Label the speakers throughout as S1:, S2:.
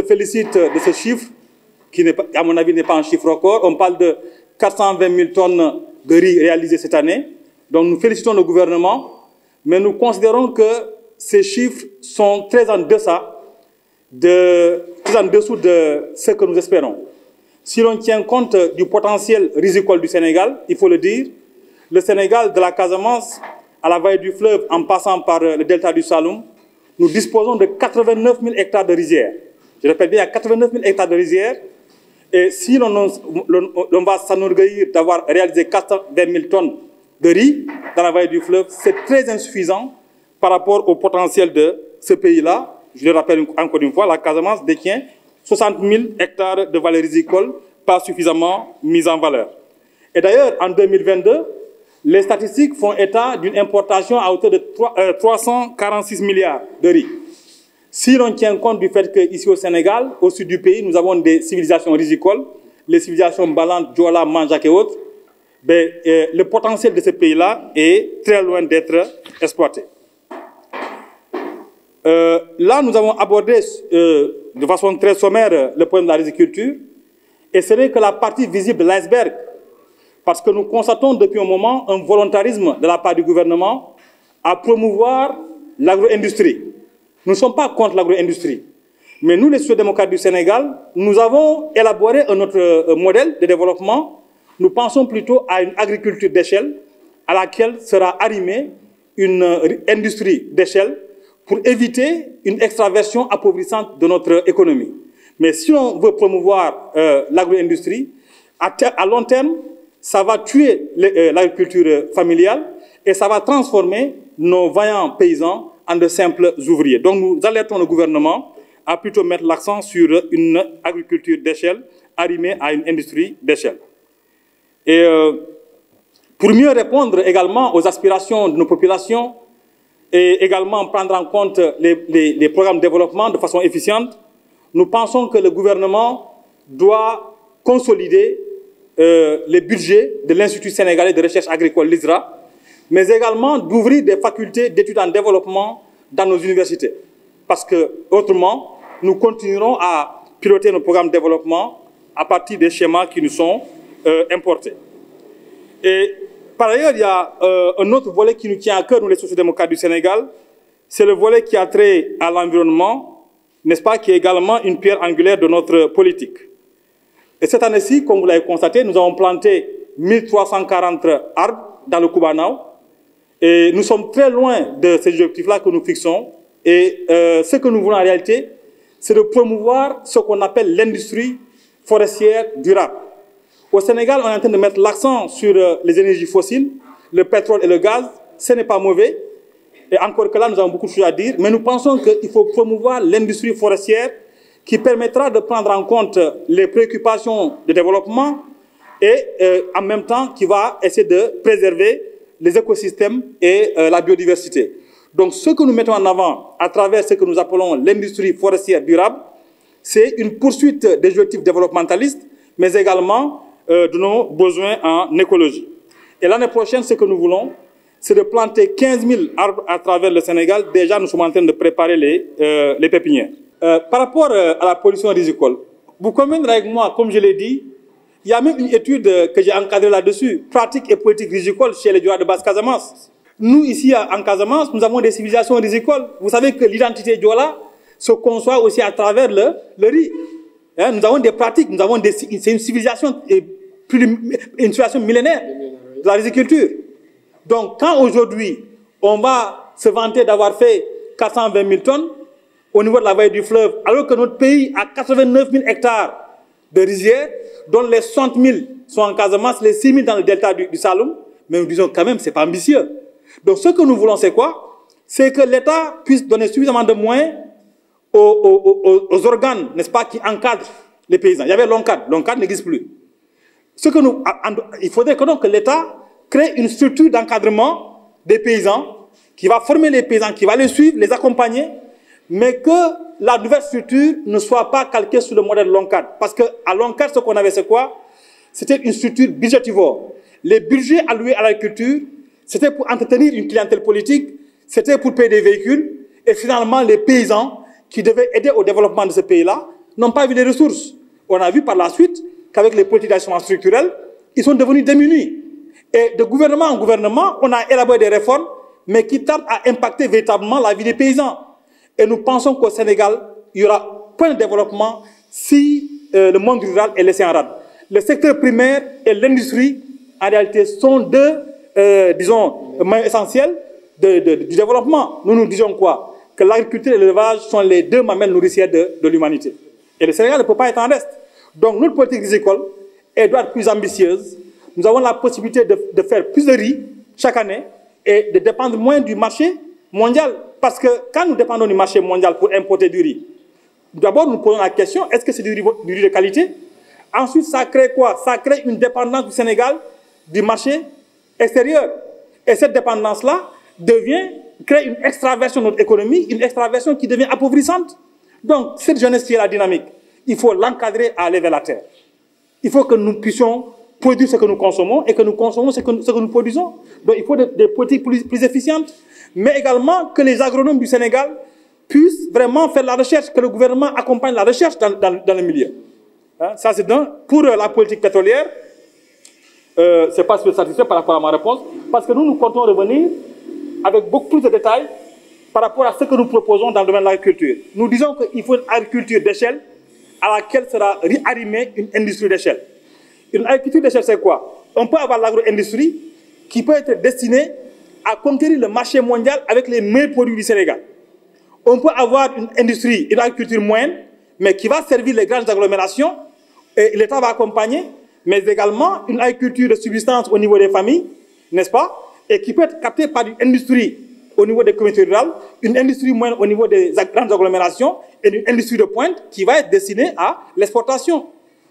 S1: se félicite de ce chiffre, qui, à mon avis, n'est pas un chiffre record. On parle de 420 000 tonnes de riz réalisées cette année. Donc nous félicitons le gouvernement, mais nous considérons que ces chiffres sont très en dessous de ce que nous espérons. Si l'on tient compte du potentiel risicole du Sénégal, il faut le dire, le Sénégal, de la Casamance à la vallée du fleuve, en passant par le delta du Saloum, nous disposons de 89 000 hectares de rizières. Je répète bien, il y a 89 000 hectares de rizières. Et si l'on va s'enorgueillir d'avoir réalisé 420 000 tonnes de riz dans la vallée du fleuve, c'est très insuffisant par rapport au potentiel de ce pays-là. Je le rappelle encore une fois, la Casamance détient 60 000 hectares de vallées rizicoles pas suffisamment mises en valeur. Et d'ailleurs, en 2022, les statistiques font état d'une importation à hauteur de 346 milliards de riz. Si l'on tient compte du fait qu'ici au Sénégal, au sud du pays, nous avons des civilisations rizicoles, les civilisations Balante, Diola, Manjak et autres, le potentiel de ce pays-là est très loin d'être exploité. Là, nous avons abordé de façon très sommaire le problème de la riziculture, et ce n'est que la partie visible de l'iceberg, parce que nous constatons depuis un moment un volontarisme de la part du gouvernement à promouvoir l'agro-industrie. Nous ne sommes pas contre l'agro-industrie, mais nous, les sociaux-démocrates du Sénégal, nous avons élaboré un autre modèle de développement. Nous pensons plutôt à une agriculture d'échelle à laquelle sera arrimée une industrie d'échelle pour éviter une extraversion appauvrissante de notre économie. Mais si on veut promouvoir l'agro-industrie, à long terme, ça va tuer l'agriculture familiale et ça va transformer nos vaillants paysans en de simples ouvriers. Donc nous alertons le gouvernement à plutôt mettre l'accent sur une agriculture d'échelle arrimée à une industrie d'échelle. Et pour mieux répondre également aux aspirations de nos populations et également prendre en compte les programmes de développement de façon efficiente, nous pensons que le gouvernement doit consolider les budgets de l'Institut sénégalais de recherche agricole, l'ISRA, mais également d'ouvrir des facultés d'études en développement dans nos universités. Parce que, autrement, nous continuerons à piloter nos programmes de développement à partir des schémas qui nous sont importés. Et par ailleurs, il y a un autre volet qui nous tient à cœur, nous les sociaux-démocrates du Sénégal, c'est le volet qui a trait à l'environnement, n'est-ce pas, qui est également une pierre angulaire de notre politique. Et cette année-ci, comme vous l'avez constaté, nous avons planté 1340 arbres dans le Koubanaou. Et nous sommes très loin de ces objectifs-là que nous fixons. Et ce que nous voulons en réalité, c'est de promouvoir ce qu'on appelle l'industrie forestière durable. Au Sénégal, on est en train de mettre l'accent sur les énergies fossiles, le pétrole et le gaz. Ce n'est pas mauvais. Et encore que là, nous avons beaucoup de choses à dire. Mais nous pensons qu'il faut promouvoir l'industrie forestière qui permettra de prendre en compte les préoccupations de développement et en même temps qui va essayer de préserver les écosystèmes et la biodiversité. Donc ce que nous mettons en avant à travers ce que nous appelons l'industrie forestière durable, c'est une poursuite des objectifs développementalistes, mais également de nos besoins en écologie. Et l'année prochaine, ce que nous voulons, c'est de planter 15 000 arbres à travers le Sénégal. Déjà, nous sommes en train de préparer les pépinières. Par rapport à la pollution rizicole, vous conviendrez avec moi, comme je l'ai dit, il y a même une étude que j'ai encadrée là-dessus, pratique et politique rizicole chez les Diola de Basse-Casamance. Nous, ici, en Casamance, nous avons des civilisations rizicoles. Vous savez que l'identité Diola se conçoit aussi à travers le riz. Hein, nous avons des pratiques, c'est une civilisation, une situation millénaire de la riziculture. Donc, quand aujourd'hui, on va se vanter d'avoir fait 420 000 tonnes au niveau de la vallée du fleuve, alors que notre pays a 89 000 hectares de rizières, dont les 60 000 sont en Casamance, les 6 000 dans le delta du Saloum, mais nous disons quand même, ce n'est pas ambitieux. Donc, ce que nous voulons, c'est quoi? C'est que l'État puisse donner suffisamment de moyens aux organes, n'est-ce pas, qui encadrent les paysans. Il y avait l'ONCAD n'existe plus. Il faudrait que, donc, l'État crée une structure d'encadrement des paysans qui va former les paysans, qui va les suivre, les accompagner, mais que la nouvelle structure ne soit pas calquée sur le modèle l'ONCAD. Parce qu'à l'ONCAD, ce qu'on avait, c'est quoi? C'était une structure budgétivore. Les budgets alloués à l'agriculture, c'était pour entretenir une clientèle politique, c'était pour payer des véhicules, et finalement, les paysans qui devaient aider au développement de ce pays-là n'ont pas vu les ressources. On a vu par la suite qu'avec les politiques d'ajustement structurel, ils sont devenus démunis. Et de gouvernement en gouvernement, on a élaboré des réformes, mais qui tardent à impacter véritablement la vie des paysans. Et nous pensons qu'au Sénégal, il y aura point de développement si le monde rural est laissé en rade. Le secteur primaire et l'industrie, en réalité, sont deux, moyens essentiels du développement. Nous disons quoi? Que l'agriculture et l'élevage sont les deux mamelles nourricières de l'humanité. Et le Sénégal ne peut pas être en reste. Donc notre politique agricole, elle doit être plus ambitieuse. Nous avons la possibilité de faire plus de riz chaque année et de dépendre moins du marché mondial. Parce que quand nous dépendons du marché mondial pour importer du riz, d'abord nous posons la question, est-ce que c'est du riz de qualité? Ensuite, ça crée quoi? Ça crée une dépendance du Sénégal du marché extérieur. Et cette dépendance-là crée une extraversion de notre économie, une extraversion qui devient appauvrissante. Donc, cette jeunesse qui est la dynamique, il faut l'encadrer à aller vers la terre. Il faut que nous puissions produire ce que nous consommons et que nous consommons ce que nous produisons. Donc, il faut des politiques plus efficientes, mais également que les agronomes du Sénégal puissent vraiment faire la recherche, que le gouvernement accompagne la recherche dans le milieu. Hein, ça, c'est d'un. Pour la politique pétrolière, je ne sais pas si vous êtes satisfait par rapport à ma réponse, parce que nous comptons revenir avec beaucoup plus de détails par rapport à ce que nous proposons dans le domaine de l'agriculture. Nous disons qu'il faut une agriculture d'échelle à laquelle sera arrimée une industrie d'échelle. Une agriculture d'échelle, c'est quoi? On peut avoir l'agro-industrie qui peut être destinée à conquérir le marché mondial avec les meilleurs produits du Sénégal. On peut avoir une industrie, une agriculture moyenne, mais qui va servir les grandes agglomérations, et l'État va accompagner, mais également une agriculture de subsistance au niveau des familles, n'est-ce pas? Et qui peut être captée par une industrie au niveau des communautés rurales, une industrie moyenne au niveau des grandes agglomérations, et une industrie de pointe qui va être destinée à l'exportation.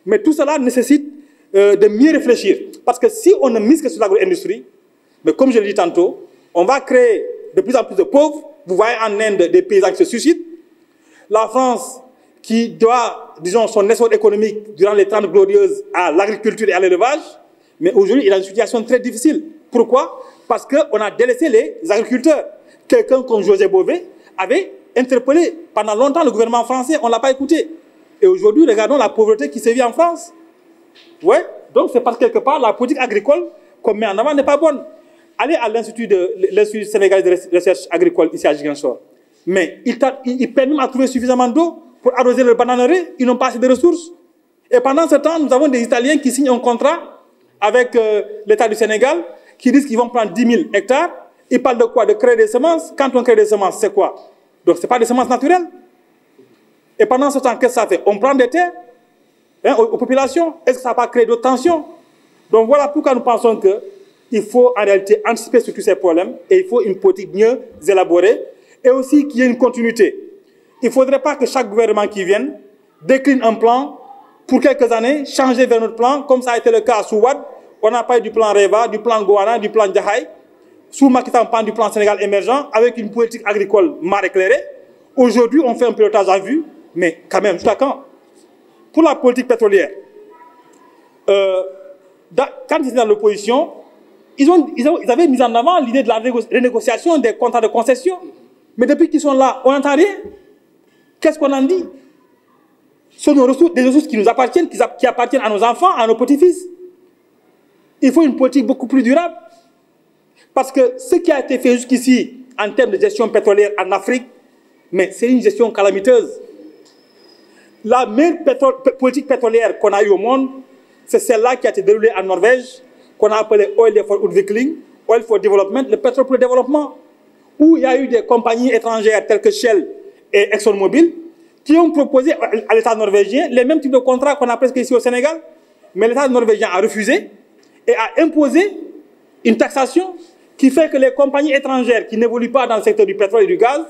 S1: Mais tout cela nécessite de mieux réfléchir. Parce que si on ne mise que sur l'agro-industrie, mais comme je l'ai dit tantôt, on va créer de plus en plus de pauvres. Vous voyez en Inde des paysans qui se suicident. La France qui doit, disons, son essor économique durant les 30 glorieuses à l'agriculture et à l'élevage, mais aujourd'hui, il est dans une situation très difficile. Pourquoi? Parce qu'on a délaissé les agriculteurs. Quelqu'un comme José Bové avait interpellé pendant longtemps le gouvernement français, on ne l'a pas écouté. Et aujourd'hui, regardons la pauvreté qui sévit en France. Ouais, donc c'est parce que quelque part, la politique agricole qu'on met en avant n'est pas bonne. Allez à l'Institut sénégalais de recherche agricole ici à Ziguinchor. Mais ils peinent même à trouver suffisamment d'eau pour arroser le bananeraies, ils n'ont pas assez de ressources. Et pendant ce temps, nous avons des Italiens qui signent un contrat avec l'État du Sénégal, qui disent qu'ils vont prendre 10 000 hectares. Ils parlent de quoi? De créer des semences. Quand on crée des semences, c'est quoi? Donc ce n'est pas des semences naturelles. Et pendant ce temps, qu'est-ce que ça fait? On prend des terres aux populations. Est-ce que ça va pas créer d'autres tensions? Donc voilà pourquoi nous pensons qu'il faut en réalité anticiper sur tous ces problèmes et il faut une politique mieux élaborée et aussi qu'il y ait une continuité. Il ne faudrait pas que chaque gouvernement qui vienne décline un plan pour quelques années, changer vers notre plan, comme ça a été le cas sous Wade. On a parlé du plan REVA, du plan Goana, du plan Djahaï. Sous Macky Sall, on parle du plan Sénégal émergent avec une politique agricole mal éclairée. Aujourd'hui, on fait un pilotage à vue, mais quand même, jusqu'à quand? Pour la politique pétrolière, quand ils étaient dans l'opposition, ils avaient mis en avant l'idée de la renégociation des contrats de concession. Mais depuis qu'ils sont là, on n'entend rien. Qu'est-ce qu'on en dit? Ce sont des ressources qui nous appartiennent, qui appartiennent à nos enfants, à nos petits-fils. Il faut une politique beaucoup plus durable. Parce que ce qui a été fait jusqu'ici en termes de gestion pétrolière en Afrique, mais c'est une gestion calamiteuse. La meilleure politique pétrolière qu'on a eue au monde, c'est celle-là qui a été déroulée en Norvège, qu'on a appelée Oil for Utvikling, Oil for Development, le pétrole pour le développement, où il y a eu des compagnies étrangères telles que Shell et ExxonMobil qui ont proposé à l'État norvégien les mêmes types de contrats qu'on a presque ici au Sénégal, mais l'État norvégien a refusé et a imposé une taxation qui fait que les compagnies étrangères qui n'évoluent pas dans le secteur du pétrole et du gaz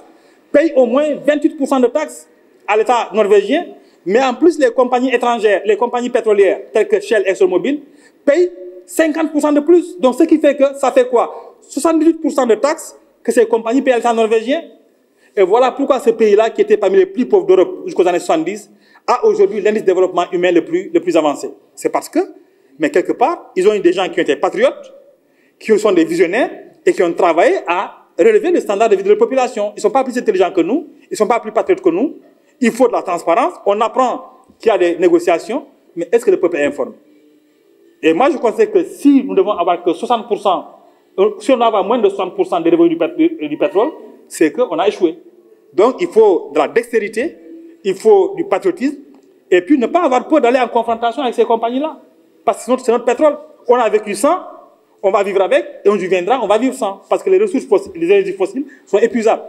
S1: payent au moins 28% de taxes à l'État norvégien, mais en plus les compagnies étrangères, les compagnies pétrolières telles que Shell et ExxonMobil payent 50% de plus. Donc ce qui fait que ça fait quoi? 78% de taxes que ces compagnies payent à l'État norvégien. Et voilà pourquoi ce pays-là, qui était parmi les plus pauvres d'Europe jusqu'aux années 70, a aujourd'hui l'indice de développement humain le plus avancé. C'est parce que, mais quelque part, ils ont eu des gens qui ont été patriotes, qui sont des visionnaires et qui ont travaillé à relever le standard de vie de la population. Ils ne sont pas plus intelligents que nous, ils ne sont pas plus patriotes que nous, il faut de la transparence, on apprend qu'il y a des négociations, mais est-ce que le peuple est informé? Et moi, je considère que si nous devons avoir que 60%, si on doit avoir moins de 60% des revenus du pétrole, c'est qu'on a échoué. Donc, il faut de la dextérité, il faut du patriotisme, et puis ne pas avoir peur d'aller en confrontation avec ces compagnies-là. Parce que sinon, c'est notre pétrole. On a vécu sans, on va vivre avec, et on viendra, on va vivre sans. Parce que les ressources fossiles, les énergies fossiles sont épuisables.